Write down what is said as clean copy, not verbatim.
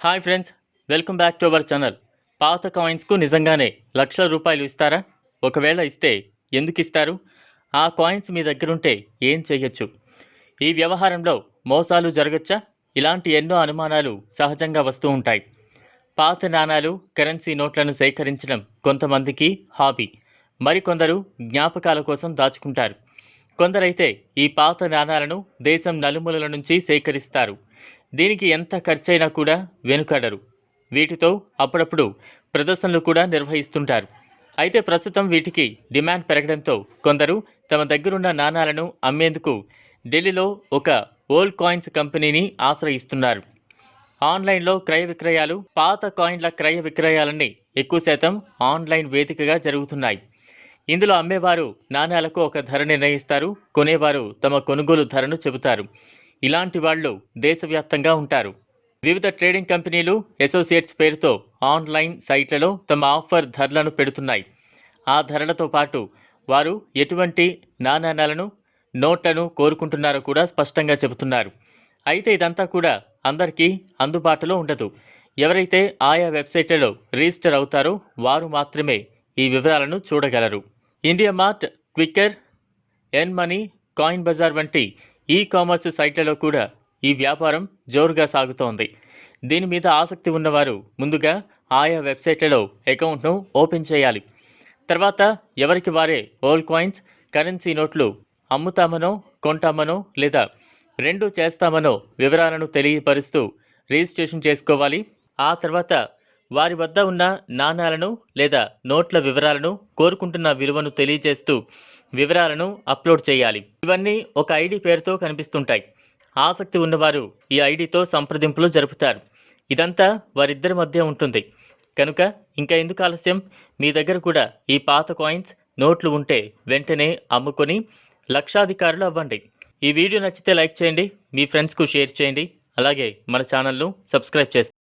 Hi friends, welcome back to our channel. పాత కాయిన్స్కు నిజంగానే లక్షల రూపాయలు ఇస్తారా? ఒకవేళ ఇస్తే ఎందుకు ఇస్తారు? ఆ కాయిన్స్ మీ దగ్గరుంటే ఏం చేయొచ్చు? ఈ వ్యవహారంలో మోసాలు జరగచ్చా? ఇలాంటి ఎన్నో అనుమానాలు సహజంగా వస్తూ ఉంటాయి. పాత నాణాలు, కరెన్సీ నోట్లను సేకరించడం కొంతమందికి హాబీ. మరికొందరు జ్ఞాపకాల కోసం దాచుకుంటారు. కొందరైతే ఈ పాత నాణాలను దేశం నలుమూలల నుంచి సేకరిస్తారు. దీనికి ఎంత ఖర్చైనా కూడా వెనుకాడరు. వీటితో అప్పుడప్పుడు ప్రదర్శనలు కూడా నిర్వహిస్తుంటారు. అయితే ప్రస్తుతం వీటికి డిమాండ్ పెరగడంతో కొందరు తమ దగ్గరున్న నాణాలను అమ్మేందుకు ఢిల్లీలో ఒక ఓల్డ్ కాయిన్స్ కంపెనీని ఆశ్రయిస్తున్నారు. ఆన్లైన్లో క్రయ విక్రయాలు, పాత కాయిన్ల క్రయ విక్రయాలన్నీ ఎక్కువ శాతం ఆన్లైన్ వేదికగా జరుగుతున్నాయి. ఇందులో అమ్మేవారు నాణాలకు ఒక ధర నిర్ణయిస్తారు, కొనేవారు తమ కొనుగోలు ధరను చెబుతారు. ఇలాంటి వాళ్ళు దేశవ్యాప్తంగా ఉంటారు. వివిధ ట్రేడింగ్ కంపెనీలు, అసోసియేట్స్ పేరుతో ఆన్లైన్ సైట్లలో తమ ఆఫర్ ధరలను పెడుతున్నాయి. ఆ ధరలతో పాటు వారు ఎటువంటి నాణాలను, నోట్లను కోరుకుంటున్నారో కూడా స్పష్టంగా చెబుతున్నారు. అయితే ఇదంతా కూడా అందరికీ అందుబాటులో ఉండదు. ఎవరైతే ఆయా వెబ్సైట్లలో రిజిస్టర్ అవుతారో వారు మాత్రమే ఈ వివరాలను చూడగలరు. ఇండియా మార్ట్, క్విక్కర్, ఎన్ మనీ, కాయిన్ బజార్ వంటి ఈ కామర్స్ సైట్లలో కూడా ఈ వ్యాపారం జోరుగా సాగుతోంది. దీని మీద ఆసక్తి ఉన్నవారు ముందుగా ఆయా వెబ్సైట్లలో అకౌంట్ను ఓపెన్ చేయాలి. తర్వాత ఎవరికి వారే ఓల్డ్ కాయిన్స్, కరెన్సీ నోట్లు అమ్ముతామనో, కొంటామనో లేదా రెండూ చేస్తామనో వివరాలను తెలియపరుస్తూ రిజిస్ట్రేషన్ చేసుకోవాలి. ఆ తర్వాత వారి వద్ద ఉన్న నాణాలను లేదా నోట్ల వివరాలను, కోరుకుంటున్న విలువను తెలియజేస్తూ వివరాలను అప్లోడ్ చేయాలి. ఇవన్నీ ఒక ఐడి పేరుతో కనిపిస్తుంటాయి. ఆసక్తి ఉన్నవారు ఈ ఐడితో సంప్రదింపులు జరుపుతారు. ఇదంతా వారిద్దరి మధ్య ఉంటుంది. కనుక ఇంకా ఎందుకు ఆలస్యం? మీ దగ్గర కూడా ఈ పాత కాయిన్స్, నోట్లు ఉంటే వెంటనే అమ్ముకొని లక్షాధికారులు అవ్వండి. ఈ వీడియో నచ్చితే లైక్ చేయండి, మీ ఫ్రెండ్స్కు షేర్ చేయండి. అలాగే మన ఛానల్ను సబ్స్క్రైబ్ చేసుకోండి.